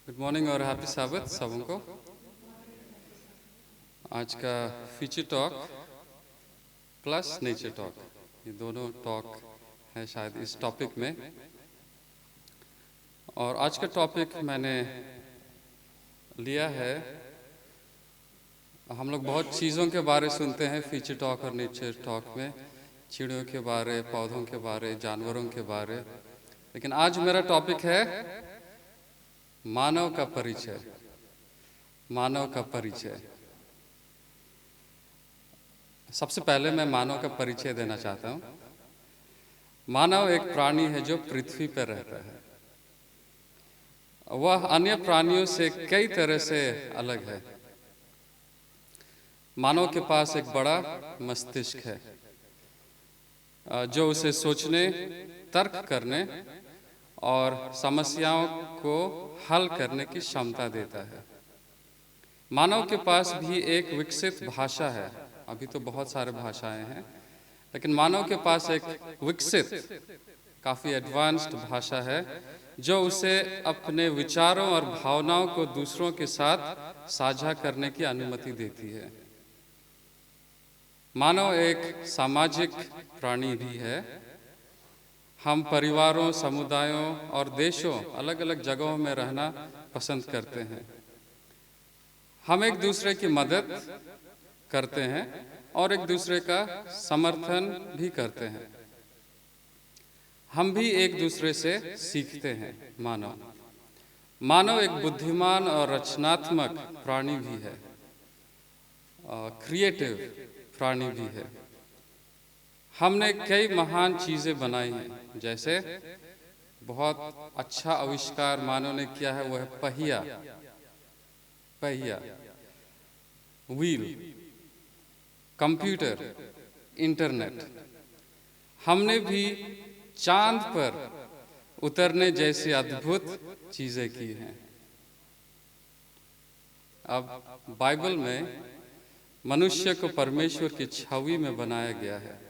Good morning और happy साबत सबों को। आज का feature talk plus nature talk, ये दोनों टॉक है शायद इस टॉपिक में। और आज का टॉपिक मैंने लिया है, हम लोग बहुत चीज़ों के बारे सुनते हैं फीचर टॉक और नेचर टॉक में, चिड़ियों के बारे, पौधों के बारे, जानवरों के बारे। लेकिन आज मेरा टॉपिक है मानव का परिचय। मानव का परिचय। सबसे पहले मैं मानव का परिचय देना चाहता हूँ। मानव एक प्राणी है जो पृथ्वी पर रहता है। वह अन्य प्राणियों से कई तरह से अलग है। मानव के पास एक बड़ा मस्तिष्क है जो उसे सोचने, तर्क करने और समस्याओं को हल करने की क्षमता देता है। मानव के पास भी एक विकसित भाषा है। अभी तो बहुत सारे भाषाएं हैं, लेकिन मानव के पास एक विकसित, काफ़ी एडवांस्ड भाषा है जो उसे अपने विचारों और भावनाओं को दूसरों के साथ साझा करने की अनुमति देती है। मानव एक सामाजिक प्राणी भी है। हम परिवारों, समुदायों और देशों, अलग अलग जगहों में रहना पसंद करते हैं। हम एक दूसरे की मदद करते हैं और एक दूसरे का समर्थन भी करते हैं। हम भी एक दूसरे से सीखते हैं। मानव एक बुद्धिमान और रचनात्मक प्राणी भी है, क्रिएटिव प्राणी भी है। हमने कई महान चीज़ें बनाई हैं, जैसे बहुत अच्छा आविष्कार मानव ने किया है, वो है पहिया, व्हील, कंप्यूटर, इंटरनेट। हमने भी चांद पर उतरने जैसी अद्भुत चीज़ें की हैं। अब बाइबल में मनुष्य को परमेश्वर की छवि में बनाया गया है।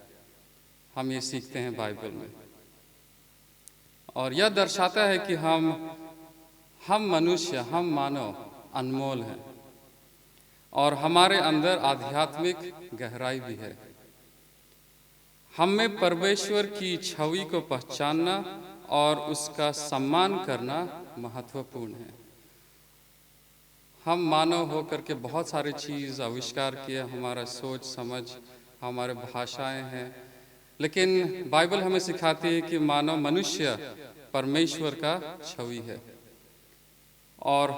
हम ये सीखते हैं बाइबल में, और यह दर्शाता है कि हम मनुष्य, हम मानव अनमोल हैं और हमारे अंदर आध्यात्मिक गहराई भी है। हम में परमेश्वर की छवि को पहचानना और उसका सम्मान करना महत्वपूर्ण है। हम मानव होकर के बहुत सारी चीज़ आविष्कार किए, हमारा सोच समझ, हमारे भाषाएं हैं, लेकिन बाइबल हमें सिखाती है कि मानव मनुष्य परमेश्वर का छवि है और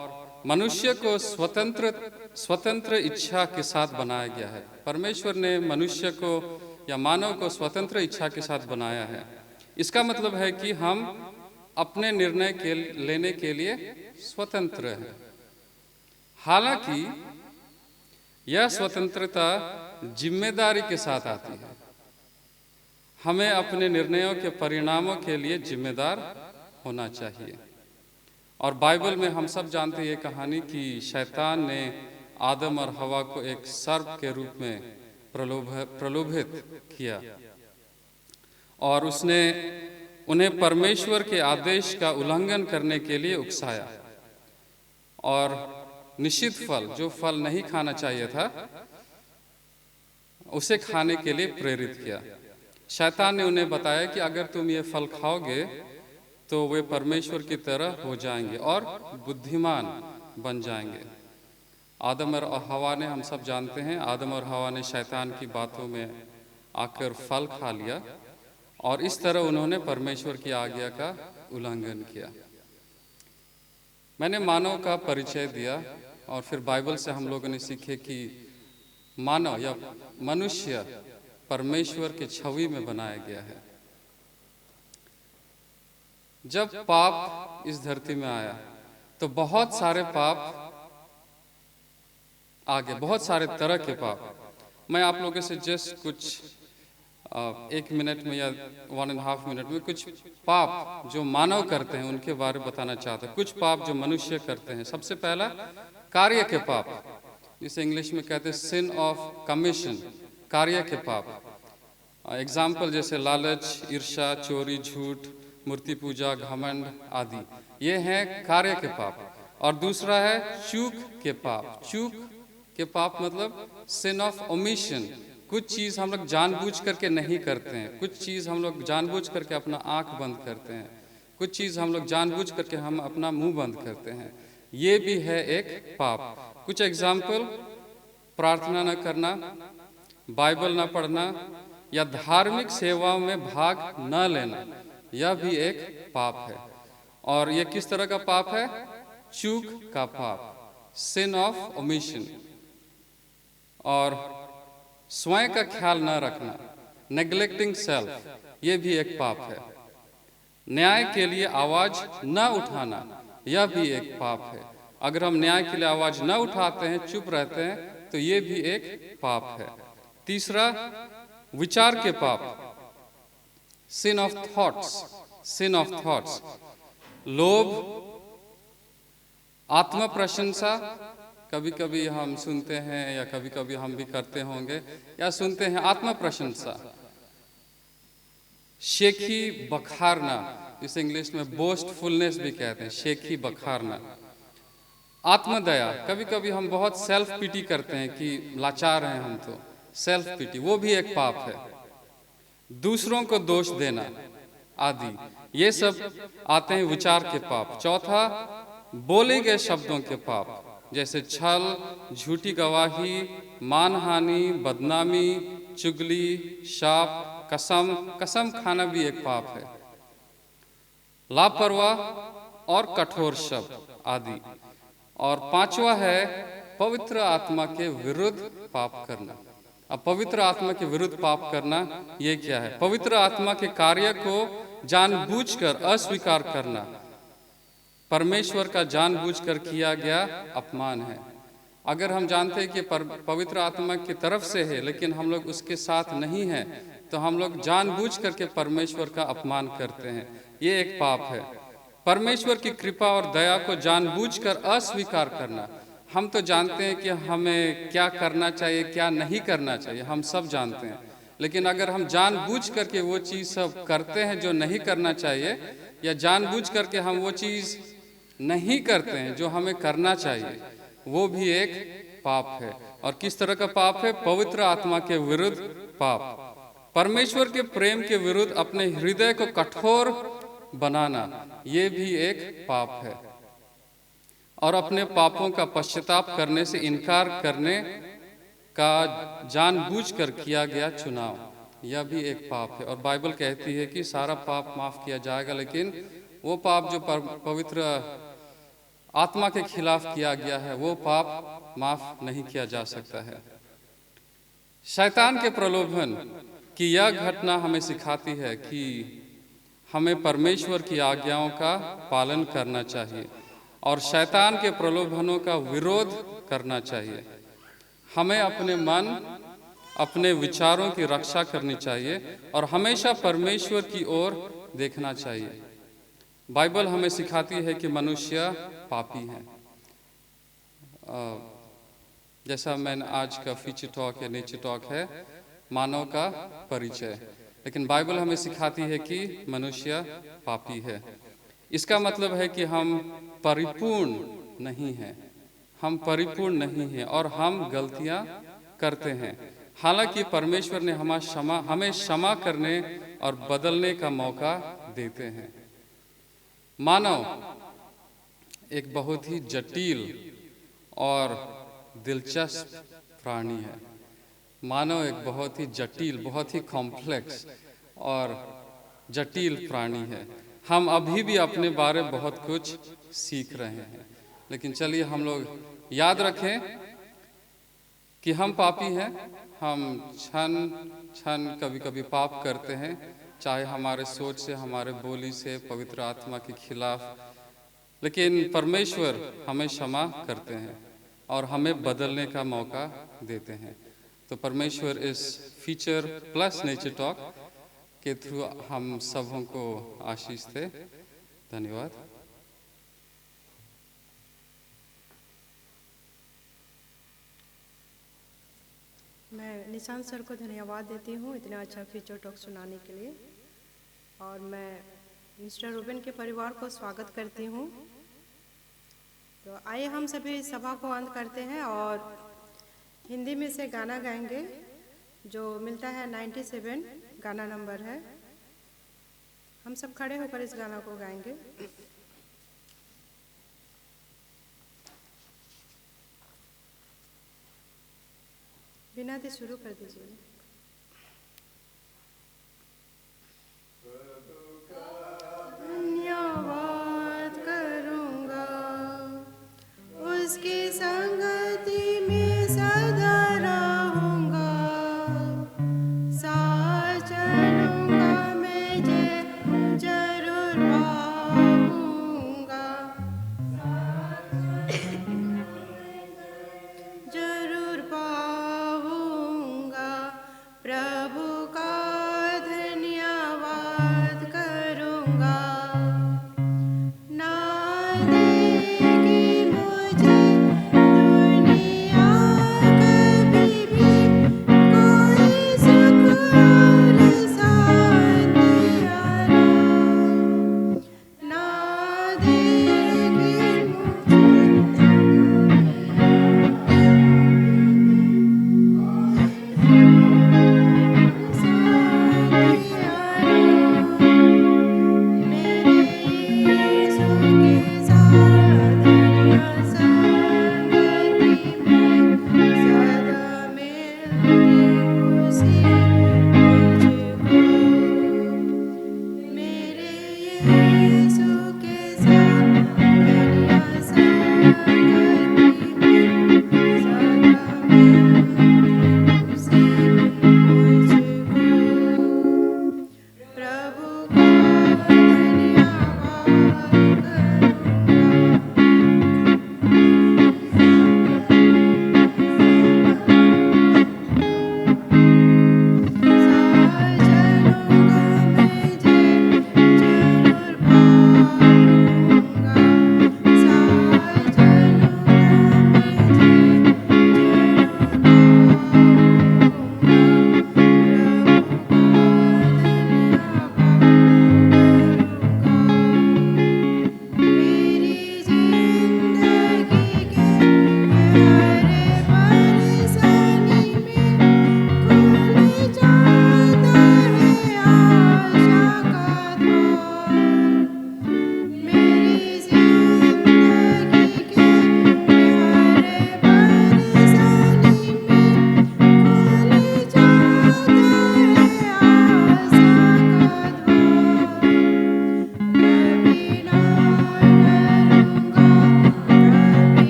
मनुष्य को स्वतंत्र इच्छा के साथ बनाया गया है। परमेश्वर ने मनुष्य को या मानव को स्वतंत्र इच्छा के साथ बनाया है। इसका मतलब है कि हम अपने निर्णय लेने के लिए स्वतंत्र हैं। हालांकि यह स्वतंत्रता जिम्मेदारी के साथ आती है। हमें अपने निर्णयों के परिणामों के लिए जिम्मेदार होना चाहिए। और बाइबल में हम सब जानते हैं ये कहानी कि शैतान ने आदम और हवा को एक सर्प के रूप में प्रलोभित किया और उसने उन्हें परमेश्वर के आदेश का उल्लंघन करने के लिए उकसाया और निषिद्ध फल, जो फल नहीं खाना चाहिए था, उसे खाने के लिए प्रेरित किया। शैतान ने उन्हें बताया कि अगर तुम ये फल खाओगे तो वे परमेश्वर की तरह हो जाएंगे और बुद्धिमान बन जाएंगे। आदम और हवा ने, हम सब जानते हैं, आदम और हवा ने शैतान की बातों में आकर फल खा लिया और इस तरह उन्होंने परमेश्वर की आज्ञा का उल्लंघन किया। मैंने मानव का परिचय दिया और फिर बाइबल से हम लोगों ने सीखे कि मानव या मनुष्य परमेश्वर की छवि में बनाया गया है। जब पाप इस धरती में आया तो बहुत सारे पाप आ गए, बहुत सारे तरह के पाप। मैं आप लोगों से जस्ट कुछ 1 मिनट में या 1.5 मिनट में कुछ पाप जो मानव करते हैं उनके बारे में बताना चाहता हूँ। कुछ पाप जो मनुष्य करते हैं। सबसे पहला कार्य के पाप, जिसे इंग्लिश में कहते हैं सिन ऑफ कमीशन, कार्य के पाप। एग्जाम्पल जैसे लालच, ईर्ष्या, चोरी, झूठ, मूर्ति पूजा, घमंड आदि, ये हैं कार्य के पाप। और दूसरा है चूक के पाप। चूक के पाप मतलब सिन ऑफ ओमिशन। कुछ चीज़ हम लोग जानबूझ करके नहीं करते हैं, कुछ चीज़ हम लोग जानबूझ करके अपना आँख बंद करते हैं, कुछ चीज़ हम लोग जानबूझ करके हम अपना मुंह बंद करते हैं, ये भी है एक पाप। कुछ एग्जाम्पल, प्रार्थना न करना, बाइबल न पढ़ना या धार्मिक सेवाओं में भाग न लेना, यह भी एक पाप है। और ये किस तरह का पाप है? चूक का पाप, सिन ऑफ ओमिशन। और स्वयं का ख्याल न रखना, नेग्लेक्टिंग सेल्फ, ये भी एक पाप है। न्याय के लिए आवाज न उठाना, यह भी एक पाप है। अगर हम न्याय के लिए आवाज न उठाते हैं, चुप रहते हैं, तो ये भी एक पाप है। तीसरा, विचार के पाप, sin of thoughts. Sin of thoughts, लोभ, आत्म प्रशंसा। कभी कभी हम सुनते हैं या कभी कभी हम भी करते होंगे या सुनते हैं आत्म प्रशंसा। शेखी बखारना, इसे इंग्लिश में बोस्टफुलनेस भी कहते हैं, शेखी बखारना। आत्मदया, कभी कभी हम बहुत सेल्फ पिटी करते हैं कि लाचार हैं हम, तो सेल्फ पिटी, वो भी एक पाप है। दूसरों को दोष देना आदि, ये सब आते हैं विचार के पाप। चौथा, बोले गए शब्दों के पाप, जैसे छल, झूठी गवाही, मानहानि, बदनामी, चुगली, शाप, कसम। कसम खाना भी एक पाप है। लापरवाह और कठोर शब्द आदि। और पांचवा है पवित्र आत्मा के विरुद्ध पाप करना। अब पवित्र आत्मा के विरुद्ध पाप करना ये क्या है? पवित्र आत्मा के कार्य को जानबूझकर अस्वीकार करना, परमेश्वर का जानबूझकर किया गया अपमान है। अगर हम जानते हैं कि पवित्र आत्मा की तरफ से है लेकिन हम लोग उसके साथ नहीं हैं, तो हम लोग जानबूझ करके परमेश्वर का अपमान करते हैं, ये एक पाप है। परमेश्वर की कृपा और दया को जानबूझकर अस्वीकार करना, हम तो जानते हैं कि हमें क्या करना चाहिए क्या नहीं करना चाहिए, हम सब जानते हैं, लेकिन अगर हम जानबूझ करके वो चीज़ सब करते हैं जो नहीं करना चाहिए, या जानबूझ करके हम वो चीज़ नहीं करते हैं जो हमें करना चाहिए, वो भी एक पाप है। और किस तरह का पाप है? पवित्र आत्मा के विरुद्ध पाप। परमेश्वर के प्रेम के विरुद्ध अपने हृदय को कठोर बनाना, ये भी एक पाप है। और अपने पापों का पश्चाताप करने से इनकार करने का जानबूझकर किया गया चुनाव, यह भी एक पाप है। और बाइबल कहती है कि सारा पाप माफ किया जाएगा, लेकिन वो पाप जो पवित्र आत्मा के खिलाफ किया गया है, वो पाप माफ नहीं किया जा सकता है। शैतान के प्रलोभन की यह घटना हमें सिखाती है कि हमें परमेश्वर की आज्ञाओं का पालन करना चाहिए और शैतान के प्रलोभनों का विरोध करना चाहिए। हमें अपने मन, अपने विचारों की रक्षा करनी चाहिए और हमेशा परमेश्वर की ओर देखना चाहिए। बाइबल हमें सिखाती है कि मनुष्य पापी हैं। जैसा मैंने आज का फीचर टॉक या नेचर टॉक है मानव का परिचय, लेकिन बाइबल हमें सिखाती है कि मनुष्य पापी है। इसका मतलब है कि हम परिपूर्ण नहीं हैं, हम परिपूर्ण नहीं हैं और हम गलतियां करते हैं। हालांकि परमेश्वर ने हमें क्षमा करने और बदलने का मौका देते हैं। मानव एक बहुत ही जटिल और दिलचस्प प्राणी है। मानव एक बहुत ही जटिल, बहुत ही कॉम्प्लेक्स और जटिल प्राणी है। हम अभी भी अपने बारे में बहुत कुछ सीख रहे हैं, लेकिन चलिए हम लोग याद रखें कि हम पापी हैं। हम क्षण कभी कभी पाप करते हैं, चाहे हमारे सोच से, हमारे बोली से, पवित्र आत्मा के खिलाफ, लेकिन परमेश्वर हमें क्षमा करते हैं और हमें बदलने का मौका देते हैं। तो परमेश्वर इस फीचर प्लस नेचर टॉक के थ्रू हम सबों को आशीष दे। धन्यवाद। मैं निशांत सर को धन्यवाद देती हूँ इतना अच्छा फीचर टॉक सुनाने के लिए, और मैं मिस्टर रूबेन के परिवार को स्वागत करती हूँ। तो आइए हम सभी सभा को अंत करते हैं और हिंदी में से गाना गाएंगे जो मिलता है 97 गाना नंबर है। हम सब खड़े होकर इस गाना को गाएंगे। बिना दे शुरू कर दीजिए। धन्यवाद करूंगा उसकी संगति में सदा रहूंगा, साथ चलूंगा मैं जरूर पाऊंगा, जरूर पाऊंगा। प्रभु का धन्यवाद करूंगा, ना देगी मुझे दुनिया कभी भी कोई सुख और साथ यारा, ना देगी मुझे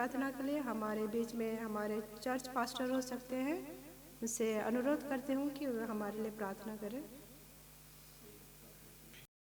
प्रार्थना के लिए हमारे बीच में हमारे चर्च पास्टर हो सकते हैं, उनसे अनुरोध करती हूँ कि वे हमारे लिए प्रार्थना करें।